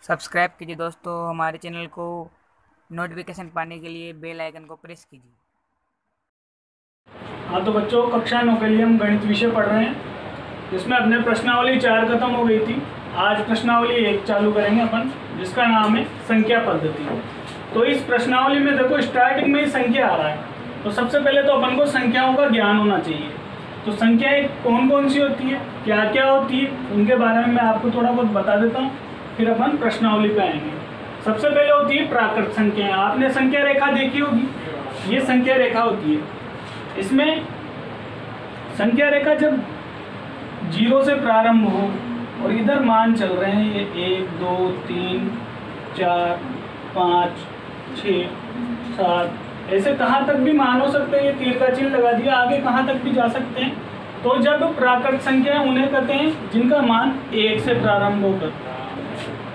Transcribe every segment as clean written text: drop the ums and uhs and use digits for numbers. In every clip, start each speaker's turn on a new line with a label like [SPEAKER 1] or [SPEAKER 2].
[SPEAKER 1] Subscribe कीजिए दोस्तों हमारे चैनल को। नोटिफिकेशन पाने के लिए बेल आइकन को प्रेस कीजिए।
[SPEAKER 2] हाँ तो बच्चों, कक्षा 9 के लिए हम गणित विषय पढ़ रहे हैं, जिसमें अपने प्रश्नावली 4 खत्म हो गई थी। आज प्रश्नावली 1 चालू करेंगे अपन, जिसका नाम है संख्या पद्धति। तो इस प्रश्नावली में देखो, स्टार्टिंग में ही संख्या आ रहा है, तो सबसे पहले तो अपन को संख्याओं का ज्ञान होना चाहिए। तो संख्याएं कौन कौन सी होती है, क्या क्या होती है, उनके बारे में मैं आपको थोड़ा बहुत बता देता हूँ, फिर अपन प्रश्नावली पे आएंगे। सबसे पहले होती है प्राकृत संख्याएं। आपने संख्या रेखा देखी होगी, ये संख्या रेखा होती है। इसमें संख्या रेखा जब 0 से प्रारंभ हो और इधर मान चल रहे हैं, ये 1 2 3 4 5 6 7, ऐसे कहाँ तक भी मान हो सकते हैं। ये तीर का चिन्ह लगा दिया, आगे कहाँ तक भी जा सकते हैं। तो जब प्राकृत संख्या उन्हें कहते हैं जिनका मान 1 से प्रारंभ होकर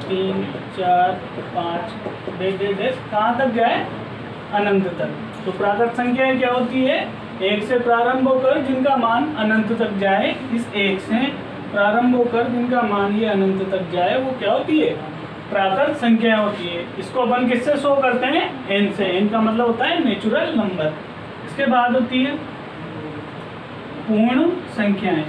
[SPEAKER 2] 3 4 5 कहाँ तक जाए, अनंत तक। तो प्राकृत संख्याएं क्या होती है, 1 से प्रारंभ होकर जिनका मान अनंत तक जाए। इस 1 से प्रारंभ होकर जिनका मान ये अनंत तक जाए, वो क्या होती है, प्राकृत संख्या होती है। इसको अपन किससे शो करते हैं, n से। n का मतलब होता है नेचुरल नंबर। इसके बाद होती है पूर्ण संख्याएं।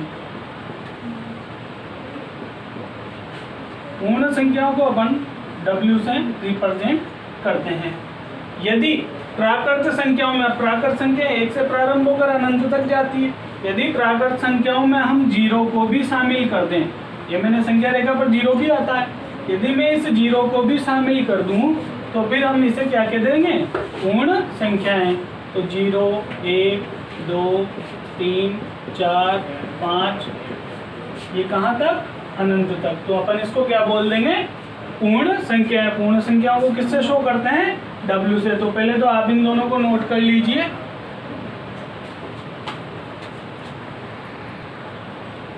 [SPEAKER 2] पूर्ण संख्याओं को अपन w से रिप्रेजेंट करते हैं। यदि प्राकृत संख्याओं में, प्राकृत संख्या 1 से प्रारंभ होकर अनंत तक जाती है, यदि प्राकृत संख्याओं में हम 0 को भी शामिल कर दें, ये मैंने संख्या रेखा पर 0 भी आता है, यदि मैं इस 0 को भी शामिल कर दूं तो फिर हम इसे क्या कह देंगे, पूर्ण संख्याएं। तो 0 1 2 3 4 5, ये कहाँ तक, अनंत तक। तो अपन इसको क्या बोल देंगे, पूर्ण संख्या। पूर्ण संख्याओं को किससे शो करते हैं, W से। तो पहले तो आप इन दोनों को नोट कर लीजिए।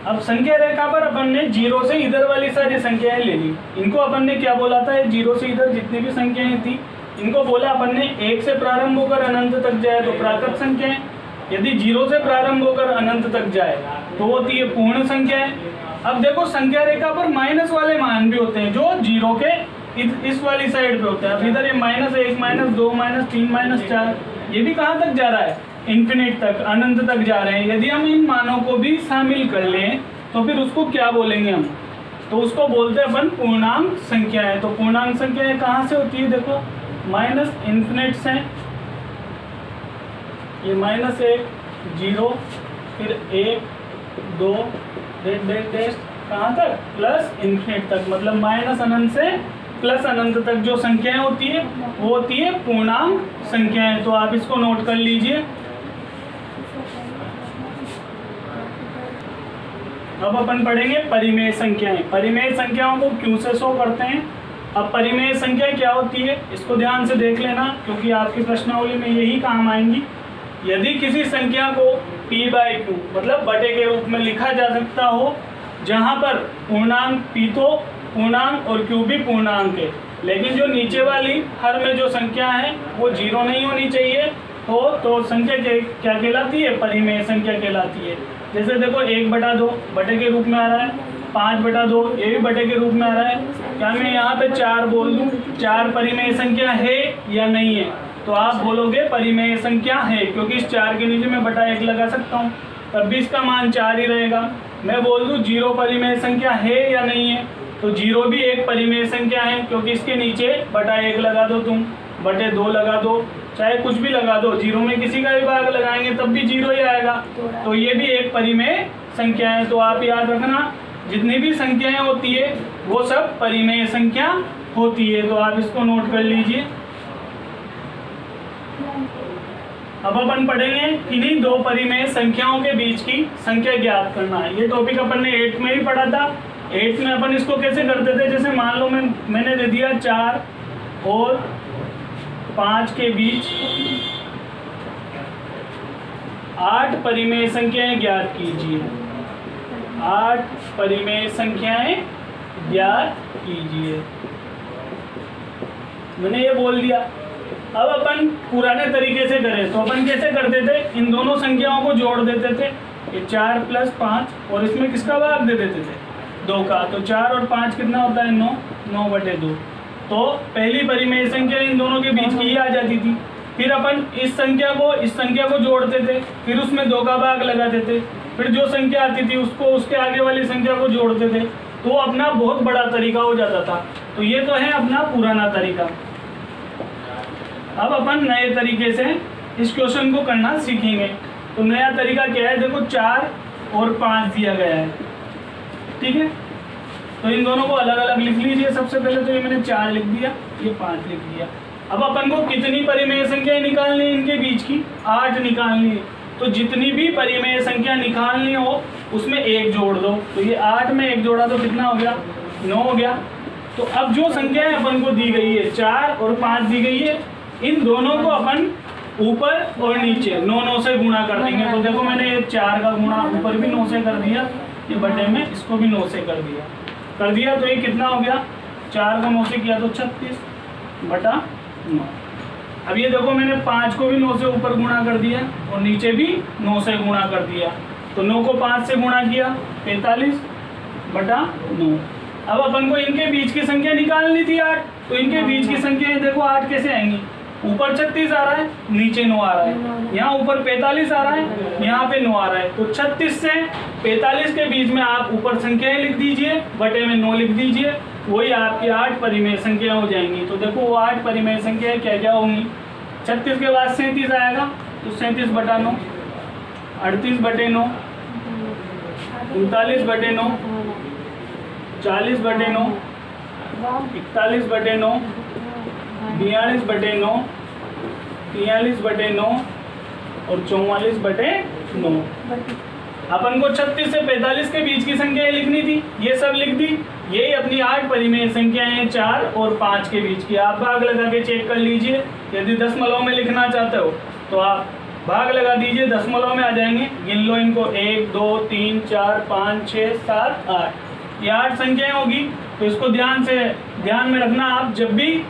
[SPEAKER 2] अब संख्या रेखा पर अपन ने 0 से इधर वाली सारी संख्याएं ले ली। इनको अपन ने क्या बोला था, 0 से इधर जितनी भी संख्याएं थी, इनको बोला अपन ने 1 से प्रारंभ होकर अनंत तक जाए तो प्राकृत संख्याएं। यदि 0 से प्रारंभ होकर अनंत तक जाए तो होती है पूर्ण संख्याएं। अब देखो, संख्या रेखा पर माइनस वाले मान भी होते हैं, जो 0 के इस वाली साइड पे होता है। अब इधर ये -1 -2 -3 -4, ये भी कहाँ तक जा रहा है, इन्फिनिट तक, अनंत तक जा रहे हैं। यदि हम इन मानों को भी शामिल कर लें तो फिर उसको क्या बोलेंगे हम, तो उसको बोलते हैं अपन पूर्णांक संख्याएं। तो पूर्णांक संख्याएं कहाँ से होती है, देखो माइनस इन्फिनिट से, ये -1 0, फिर 1 2 कहाँ तक, प्लस इन्फिनिट तक। मतलब माइनस अनंत से प्लस अनंत तक जो संख्याएं होती है वो होती है पूर्णांक संख्याएं। तो आप इसको नोट कर लीजिए। अब अपन पढ़ेंगे परिमेय संख्याएं। परिमेय संख्याओं को क्यों से शो करते हैं। अब परिमेय संख्या क्या होती है, इसको ध्यान से देख लेना, क्योंकि आपकी प्रश्नावली में यही काम आएंगी। यदि किसी संख्या को p/q मतलब बटे के रूप में लिखा जा सकता हो, जहां पर पूर्णांक p तो पूर्णांक और q भी पूर्णांक है, लेकिन जो नीचे वाली हर में जो संख्या है वो 0 नहीं होनी चाहिए, तो संख्या क्या कहलाती है, परिमेय संख्या कहलाती है। जैसे देखो 1/2 बटे के रूप में आ रहा है, 5/2 ये भी बटे के रूप में आ रहा है। क्या मैं यहाँ पे 4 बोल दूँ, 4 परिमेय संख्या है या नहीं है, तो आप बोलोगे परिमेय संख्या है, क्योंकि इस 4 के नीचे मैं बटा 1 लगा सकता हूँ, तब भी इसका मान 4 ही रहेगा। मैं बोल दूँ 0 परिमेय संख्या है या नहीं है, तो 0 भी एक परिमेय संख्या है, क्योंकि इसके नीचे बटा 1 लगा दो, तुम बटे 2 लगा दो, चाहे कुछ भी लगा दो, 0 में किसी का भी भाग लगाएंगे तब भी 0 ही आएगा। तो ये भी एक परिमेय संख्या है। तो आप याद रखना, जितनी भी संख्याएं होती है वो सब परिमेय संख्या होती है। तो आप इसको नोट कर लीजिए। अब अपन पढ़ेंगे इन्हीं दो परिमेय संख्याओं के बीच की संख्या ज्ञात करना है। ये टॉपिक अपन ने 8 में भी पढ़ा था। 8 में अपन इसको कैसे करते थे, जैसे मान लो मैंने दे दिया 4 और 5 के बीच 8 परिमेय संख्याएं ज्ञात कीजिए। 8 परिमेय संख्याएं ज्ञात कीजिए, मैंने ये बोल दिया। अब अपन पुराने तरीके से करें तो अपन कैसे करते थे, इन दोनों संख्याओं को जोड़ देते थे, ये 4 + 5, और इसमें किसका भाग दे देते थे, 2 का। तो 4 और 5 कितना होता है, 9। 9/2। तो पहली परिमेय संख्या इन दोनों के बीच की ही आ जाती थी। फिर अपन इस संख्या को जोड़ते थे, फिर उसमें 2 का भाग लगाते थे, फिर जो संख्या आती थी उसको उसके आगे वाली संख्या को जोड़ते थे। तो अपना बहुत बड़ा तरीका हो जाता था। तो ये तो है अपना पुराना तरीका। अब अपन नए तरीके से इस क्वेश्चन को करना सीखेंगे। तो नया तरीका क्या है, देखो 4 और 5 दिया गया है, ठीक है। तो इन दोनों को अलग अलग लिख लीजिए। सबसे पहले तो ये मैंने 4 लिख दिया, ये 5 लिख दिया। अब अपन को कितनी परिमेय संख्याएं निकालनी है इनके बीच की, 8 निकालनी है। तो जितनी भी परिमेय संख्या निकालनी हो उसमें 1 जोड़ दो। तो ये 8 में 1 जोड़ा तो कितना हो गया, 9 हो गया। तो अब जो संख्याएं अपन को दी गई है 4 और 5 दी गई है, इन दोनों को अपन ऊपर और नीचे 9 से गुणा कर देंगे। तो देखो मैंने ये 4 का गुणा ऊपर भी 9 से कर दिया, ये बटे में इसको भी 9 से कर दिया। तो ये कितना हो गया, 4 को 9 से किया तो 36/9। अब ये देखो मैंने 5 को भी 9 से ऊपर गुणा कर दिया और नीचे भी 9 से गुणा कर दिया। तो 9 को 5 से गुणा किया 45/9। अब अपन को इनके बीच की संख्या निकालनी थी 8। तो इनके बीच की संख्या देखो 8 कैसे आएंगी, ऊपर 36 आ रहा है, नीचे 9 आ रहा है। यहाँ ऊपर 45 आ रहा है, यहाँ पे 9 आ रहा है। तो 36 से 45 के बीच में आप ऊपर संख्याएं लिख दीजिए, बटे में 9 लिख दीजिए, वही आपकी 8 परिमेय संख्या हो जाएंगी। तो देखो वो 8 परिमेय संख्या क्या क्या होंगी। 36 के बाद 37 आएगा, तो 37/9, 38/9, 39/9, 40/9, 41/9, 42/9, 43/9 और 44/9। अपन को 36 से 45 के बीच की संख्याएं लिखनी थी, ये सब लिख दी। यही अपनी 8 परिमेय संख्याएं हैं 4 और 5 के बीच की। आप भाग लगा के चेक कर लीजिए। यदि दशमलव में लिखना चाहते हो तो आप भाग लगा दीजिए, दशमलव में आ जाएंगे। गिन लो इनको, 1 2 3 4 5 6 7 8, ये 8 संख्याएं होगी। तो इसको ध्यान में रखना। आप जब भी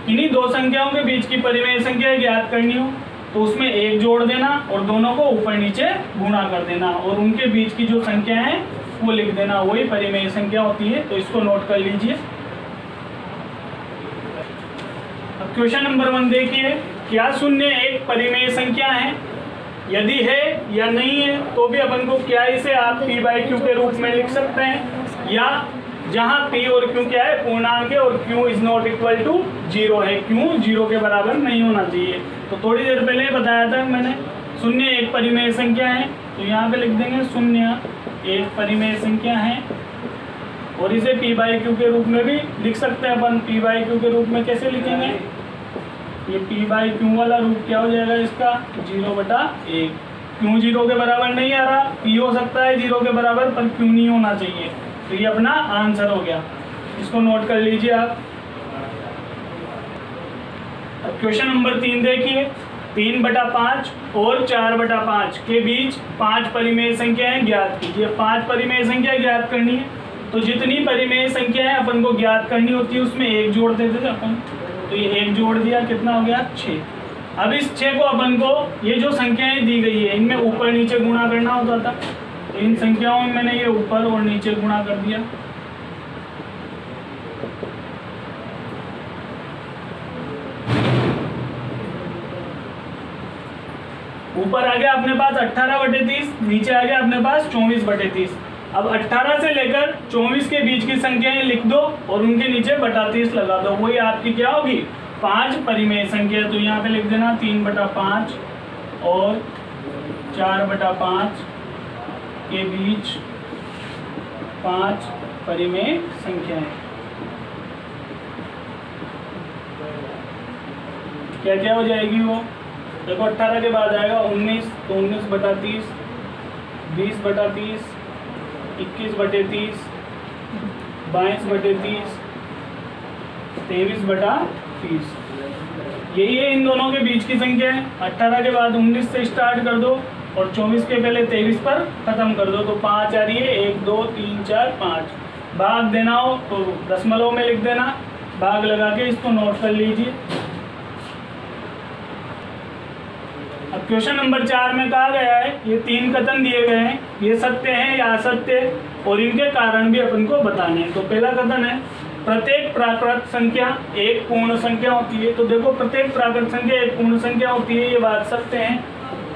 [SPEAKER 2] इन्हीं 2 संख्याओं के बीच की परिमेय संख्या ज्ञात करनी हो तो उसमें 1 जोड़ देना और दोनों को ऊपर नीचे गुणा कर देना और उनके बीच की जो संख्या है वो लिख देना, वही परिमेय संख्या होती है। तो इसको नोट कर लीजिए। अब क्वेश्चन नंबर 1 देखिए, क्या 0 एक परिमेय संख्या है? यदि है या नहीं है तो भी अपन को क्या इसे आप p/q के रूप में लिख सकते हैं, या जहां p और q क्या है, पूर्णांक है और q is not equal to 0 है, q 0 के बराबर नहीं होना चाहिए। तो थोड़ी देर पहले बताया था मैंने, 0 एक परिमेय संख्या है। तो यहाँ पे लिख देंगे 0 एक परिमेय संख्या है। और इसे p/q के रूप में भी लिख सकते हैं अपन। p/q के रूप में कैसे लिखेंगे, ये p/q वाला रूप क्या हो जाएगा इसका, 0/1। q 0 के बराबर नहीं आ रहा, p हो सकता है 0 के बराबर पर q नहीं होना चाहिए। तो ये अपना आंसर हो गया, इसको नोट कर लीजिए आप। अब क्वेश्चन नंबर 3 देखिए, 3/5 और 4/5 के बीच 5 परिमेय संख्याएं ज्ञात कीजिए। 5 परिमेय संख्या ज्ञात करनी है। तो जितनी परिमेय संख्याएं अपन को ज्ञात करनी होती है उसमें 1 जोड़ देते थे अपन। तो ये 1 जोड़ दिया, कितना हो गया, 6। अब इस 6 को अपन को ये जो संख्याएं दी गई है इनमें ऊपर नीचे गुणा करना होता था। तो इन संख्याओं में मैंने ये ऊपर और नीचे गुणा कर दिया। ऊपर आ गया अपने पास 18/30, नीचे आ गया अपने पास 24/30। अब 18 से लेकर 24 के बीच की संख्याएं लिख दो और उनके नीचे बटा 30 लगा दो, वही आपकी क्या होगी, 5 परिमेय संख्या। तो यहाँ पे लिख देना 3/5 और 4/5 के बीच 5 परिमेय संख्याएं। क्या क्या हो जाएगी वो, देखो 18 के बाद आएगा 19, तो 19/30, 20/30, 21/30, 22/30, 23/30। यही है इन दोनों के बीच की संख्या है। 18 के बाद 19 से स्टार्ट कर दो और 24 के पहले 23 पर खत्म कर दो। तो 5 आ रही है, 1 2 3 4 5। भाग देना हो तो दशमलव में लिख देना, भाग लगा के इसको नोट कर लीजिए। अब क्वेश्चन नंबर 4 में कहा गया है, ये 3 कथन दिए गए हैं, ये सत्य हैं या असत्य, और इनके कारण भी अपन को बताने हैं। तो पहला कथन है, प्रत्येक प्राकृत संख्या एक पूर्ण संख्या होती है। तो देखो प्रत्येक प्राकृत संख्या एक पूर्ण संख्या होती है, ये बात सत्य है।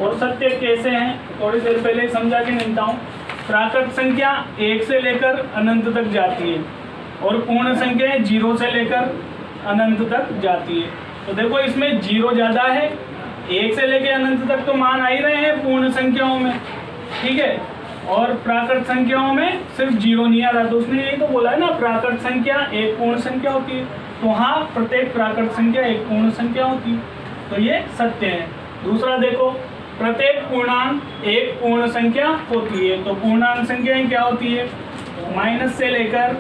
[SPEAKER 2] और सत्य कैसे हैं थोड़ी देर पहले ही समझा के निकलता हूँ। प्राकृत संख्या 1 से लेकर अनंत तक जाती है और पूर्ण संख्या 0 से लेकर अनंत तक जाती है। तो देखो इसमें 0 ज़्यादा है, 1 से लेकर अनंत तक तो मान आ ही रहे हैं पूर्ण संख्याओं में, ठीक है। और प्राकृत संख्याओं में सिर्फ 0 नहीं आ रहा, तो उसने यही तो बोला है ना, प्राकृत संख्या एक पूर्ण संख्या होती है। तो हाँ, प्रत्येक प्राकृत संख्या एक पूर्ण संख्या होती है, तो ये सत्य है। दूसरा देखो, प्रत्येक पूर्णांक एक पूर्ण संख्या होती है। तो पूर्णांक संख्याएं क्या होती है? माइनस से लेकर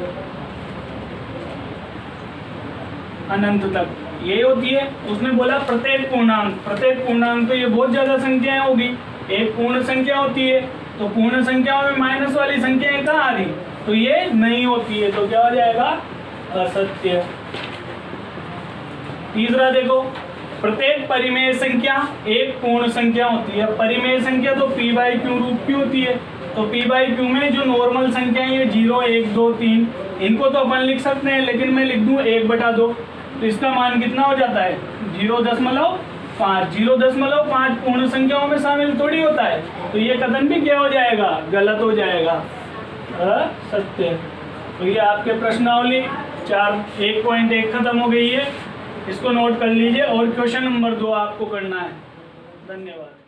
[SPEAKER 2] अनंत तक ये होती है। उसने बोला प्रत्येक पूर्णांक तो ये बहुत ज्यादा संख्याएं होगी, एक पूर्ण संख्या होती है। तो पूर्ण संख्याओं में माइनस वाली संख्याएं कहाँ आ रही? तो ये नहीं होती है, तो क्या हो जाएगा? असत्य। तीसरा देखो, प्रत्येक परिमेय संख्या एक पूर्ण संख्या होती है। परिमेय संख्या तो p/q रूप की होती है। तो p/q में जो नॉर्मल संख्याएं ये 0, 1, 2, 3 इनको तो अपन लिख सकते हैं, लेकिन मैं लिख दूं 1/2, तो इसका मान कितना हो जाता है? 0.5। 0.5 पूर्ण संख्याओं में शामिल थोड़ी होता है, तो ये कथन भी क्या हो जाएगा? गलत हो जाएगा, असत्य। तो ये आपके प्रश्नावली 1.1 खत्म हो गई है, इसको नोट कर लीजिए। और क्वेश्चन नंबर 2 आपको करना है। धन्यवाद।